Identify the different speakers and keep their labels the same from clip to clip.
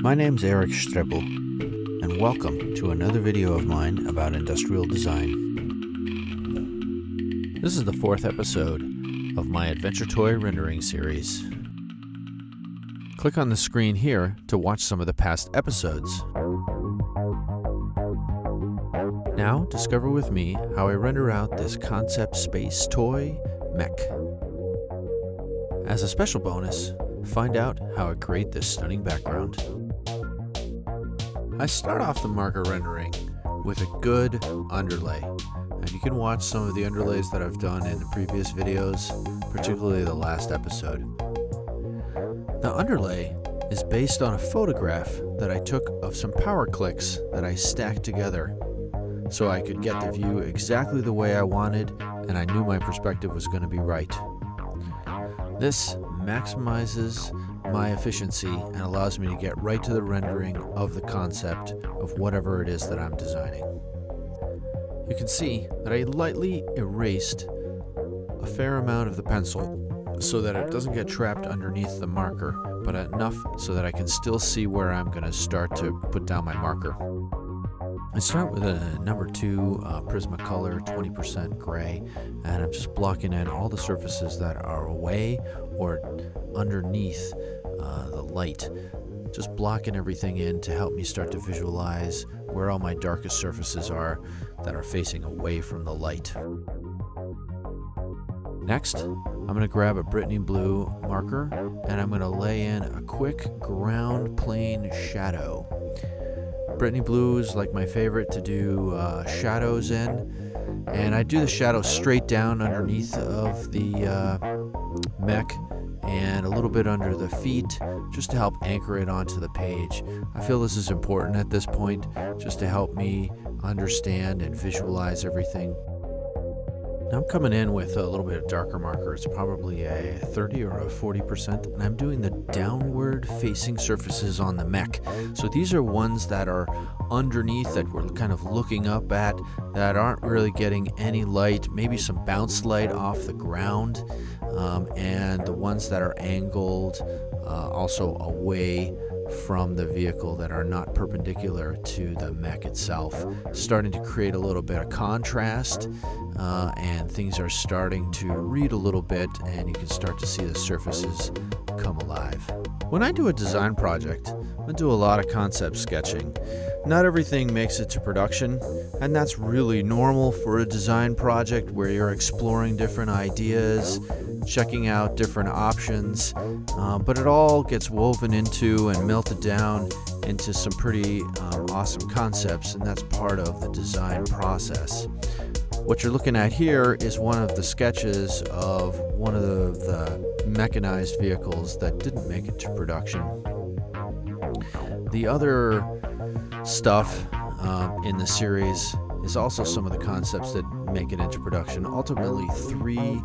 Speaker 1: My name's Eric Strippel, and welcome to another video of mine about industrial design. This is the fourth episode of my Adventure Toy rendering series. Click on the screen here to watch some of the past episodes. Now, discover with me how I render out this concept space toy mech. As a special bonus, find out how I create this stunning background. I start off the marker rendering with a good underlay, and you can watch some of the underlays that I've done in the previous videos, particularly the last episode. The underlay is based on a photograph that I took of some Powerclix that I stacked together so I could get the view exactly the way I wanted, and I knew my perspective was going to be right. This maximizes my efficiency and allows me to get right to the rendering of the concept of whatever it is that I'm designing. You can see that I lightly erased a fair amount of the pencil so that it doesn't get trapped underneath the marker, but enough so that I can still see where I'm going to start to put down my marker. I start with a number 2 prismacolor 20% gray, and I'm just blocking in all the surfaces that are away or underneath the light. Just blocking everything in to help me start to visualize where all my darkest surfaces are that are facing away from the light. Next, I'm going to grab a Brittany blue marker and I'm going to lay in a quick ground plane shadow. Brittany blue is like my favorite to do shadows in, and I do the shadow straight down underneath of the mech and a little bit under the feet just to help anchor it onto the page. I feel this is important at this point just to help me understand and visualize everything. Now I'm coming in with a little bit of darker marker. It's probably a 30 or a 40%, and I'm doing the downward facing surfaces on the mech. So these are ones that are underneath that we're kind of looking up at that aren't really getting any light, maybe some bounce light off the ground, and the ones that are angled also away from the vehicle that are not perpendicular to the mech itself, starting to create a little bit of contrast, and things are starting to read a little bit, and you can start to see the surfaces come alive. When I do a design project, I do a lot of concept sketching. Not everything makes it to production, and that's really normal for a design project where you're exploring different ideas, checking out different options, but it all gets woven into and melted down into some pretty awesome concepts, and that's part of the design process. What you're looking at here is one of the sketches of one of the mechanized vehicles that didn't make it to production. The other stuff in the series is also some of the concepts that make it into production. Ultimately, 3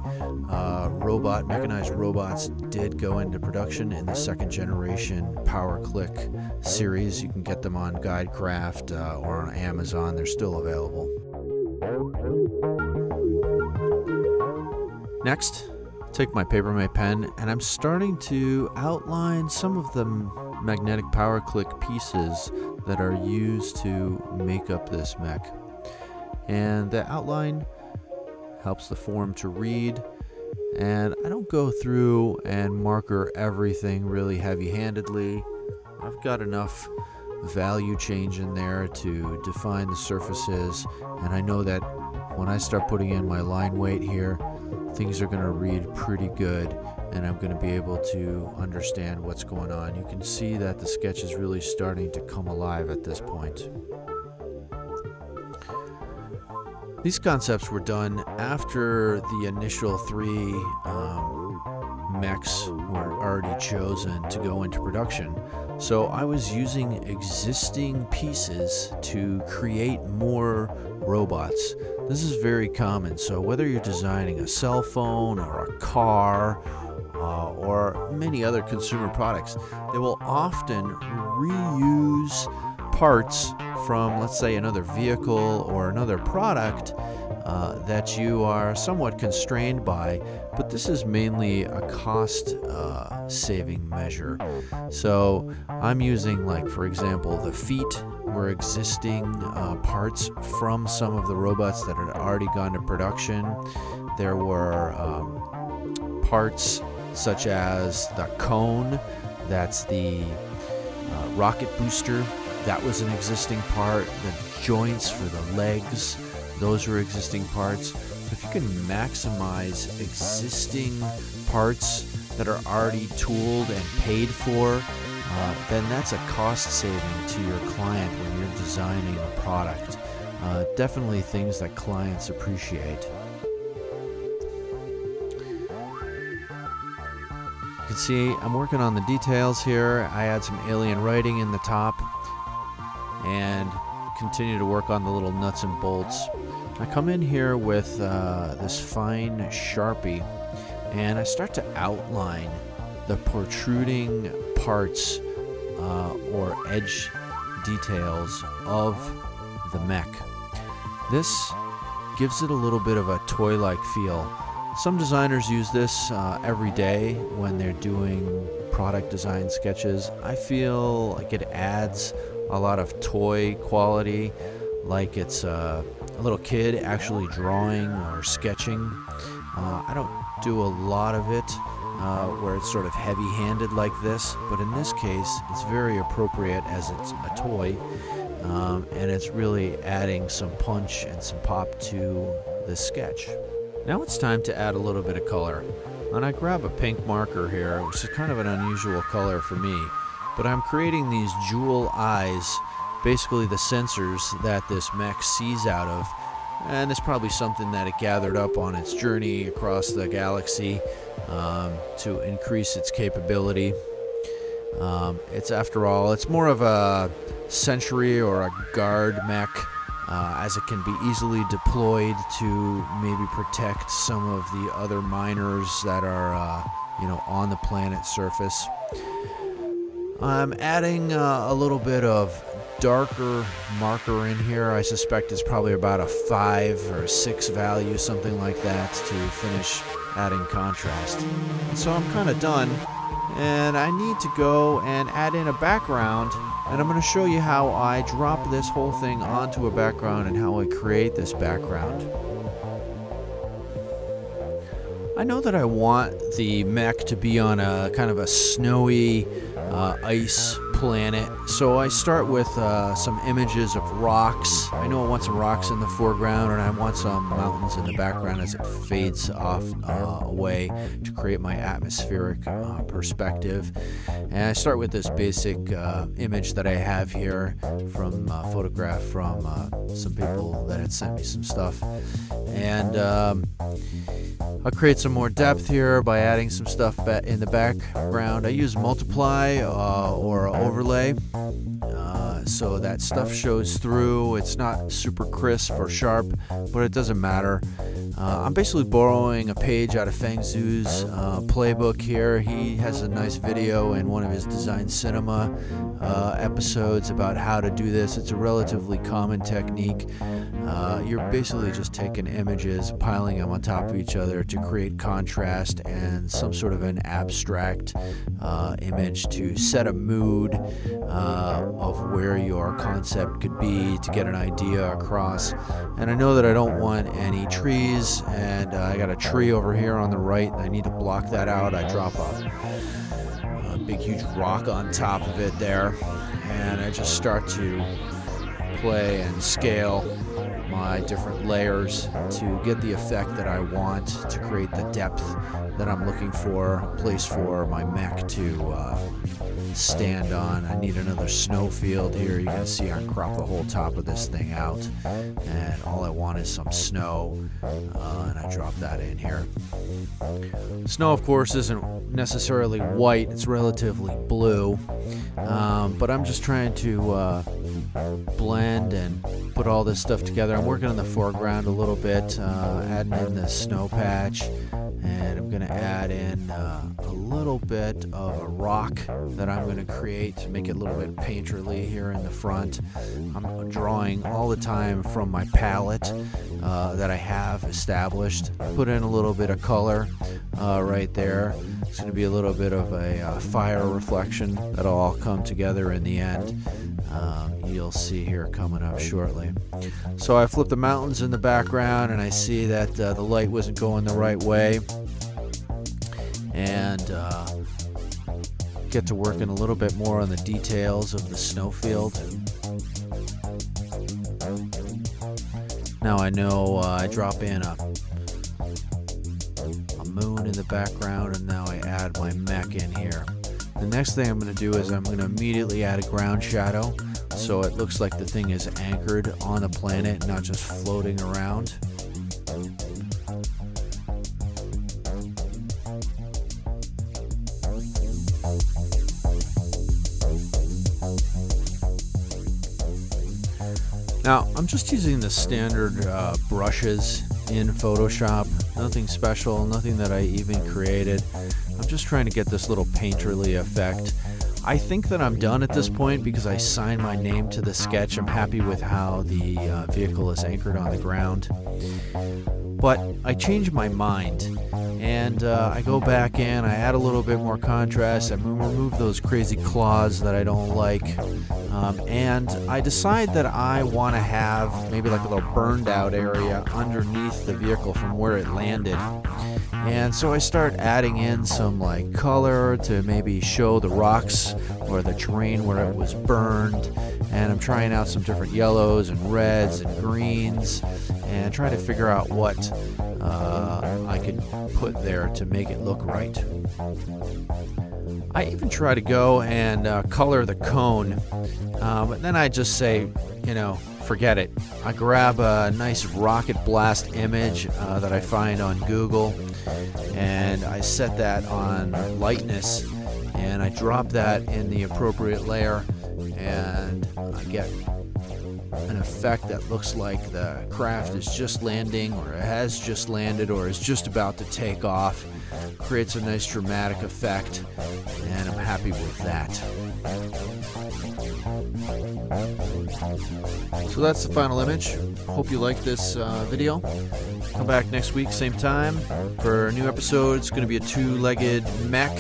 Speaker 1: mechanized robots did go into production in the second generation Powerclix series. You can get them on Guidecraft or on Amazon. They're still available. Next, take my Papermate pen and I'm starting to outline some of the magnetic Powerclix pieces that are used to make up this mech. And the outline helps the form to read, and I don't go through and marker everything really heavy-handedly. I've got enough value change in there to define the surfaces, and I know that when I start putting in my line weight here, things are going to read pretty good, and I'm going to be able to understand what's going on. You can see that the sketch is really starting to come alive at this point. These concepts were done after the initial 3 mechs were already chosen to go into production. So I was using existing pieces to create more robots. This is very common. So whether you're designing a cell phone or a car or many other consumer products, they will often reuse parts from, let's say, another vehicle or another product that you are somewhat constrained by, but this is mainly a cost saving measure. So I'm using, like, for example, the feet were existing parts from some of the robots that had already gone to production. There were parts such as the cone, that's the rocket booster, that was an existing part. The joints for the legs, those are existing parts. So if you can maximize existing parts that are already tooled and paid for, then that's a cost saving to your client when you're designing a product. Definitely things that clients appreciate. You can see I'm working on the details here. I add some alien writing in the top and continue to work on the little nuts and bolts. I come in here with this fine Sharpie and I start to outline the protruding parts or edge details of the mech. This gives it a little bit of a toy-like feel. Some designers use this every day when they're doing product design sketches. I feel like it adds a lot of toy quality, like it's a little kid actually drawing or sketching. I don't do a lot of it where it's sort of heavy-handed like this, but in this case it's very appropriate as it's a toy, and it's really adding some punch and some pop to the sketch. Now it's time to add a little bit of color, and I grab a pink marker here, which is kind of an unusual color for me, but I'm creating these jewel eyes, basically the sensors that this mech sees out of, and it's probably something that it gathered up on its journey across the galaxy to increase its capability. It's, after all, it's more of a sentry or a guard mech, as it can be easily deployed to maybe protect some of the other miners that are on the planet's surface. I'm adding a little bit of darker marker in here. I suspect it's probably about a 5 or a 6 value, something like that, to finish adding contrast. And so I'm kind of done, and I need to go and add in a background, and I'm going to show you how I drop this whole thing onto a background and how I create this background. I know that I want the mech to be on a kind of a snowy ice planet, so I start with some images of rocks. I know I want some rocks in the foreground, and I want some mountains in the background as it fades off away to create my atmospheric perspective. And I start with this basic image that I have here from a photograph from some people that had sent me some stuff, and I'll create some more depth here by adding some stuff in the background. I use multiply or overlay, so that stuff shows through. It's not super crisp or sharp, but it doesn't matter. I'm basically borrowing a page out of Feng Zhu's playbook here. He has a nice video in one of his Design Cinema episodes about how to do this. It's a relatively common technique. You're basically just taking images, piling them on top of each other to create contrast and some sort of an abstract image to set a mood of where your concept could be, to get an idea across. And I know that I don't want any trees, and I got a tree over here on the right. I need to block that out. I drop a big huge rock on top of it there, and I just start to play and scale my different layers to get the effect that I want, to create the depth that I'm looking for, a place for my mech to stand on. I need another snow field here. You can see I crop the whole top of this thing out, and all I want is some snow, and I drop that in here. Snow, of course, isn't necessarily white. It's relatively blue, but I'm just trying to blend and put all this stuff together. I'm working on the foreground a little bit, adding in the snow patch, And I'm going to add in a little bit of a rock that I'm going to create to make it a little bit painterly here in the front. I'm drawing all the time from my palette that I have established. Put in a little bit of color right there. It's going to be a little bit of a fire reflection that'll all come together in the end. You'll see here coming up shortly. So I flipped the mountains in the background and I see that the light wasn't going the right way, and get to working a little bit more on the details of the snowfield. Now I know I drop in a moon in the background, and now I add my mech in here. The next thing I'm going to do is I'm going to immediately add a ground shadow, so it looks like the thing is anchored on the planet, not just floating around. Now, I'm just using the standard brushes in Photoshop. Nothing special, nothing that I even created. I'm just trying to get this little painterly effect. I think that I'm done at this point because I signed my name to the sketch. I'm happy with how the vehicle is anchored on the ground. But I changed my mind, and I go back in, I add a little bit more contrast, I remove those crazy claws that I don't like, and I decide that I want to have maybe like a little burned out area underneath the vehicle from where it landed. And so I start adding in some like color to maybe show the rocks or the terrain where it was burned, and I'm trying out some different yellows and reds and greens and try to figure out what I could put there to make it look right. I even try to go and color the cone, but then I just say, you know, forget it. I grab a nice rocket blast image that I find on Google, and I set that on lightness, and I drop that in the appropriate layer, and I get an effect that looks like the craft is just landing, or it has just landed, or is just about to take off. Creates a nice dramatic effect, and I'm happy with that. So that's the final image. Hope you like this video. Come back next week, same time, for a new episode. It's going to be a two-legged mech.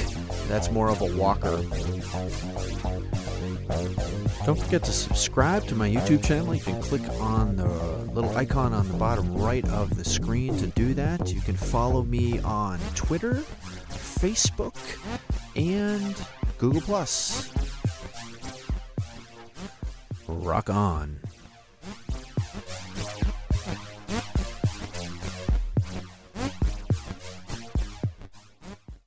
Speaker 1: That's more of a walker. Don't forget to subscribe to my YouTube channel. You can click on the little icon on the bottom right of the screen to do that. You can follow me on Twitter, Facebook, and Google+. Rock on.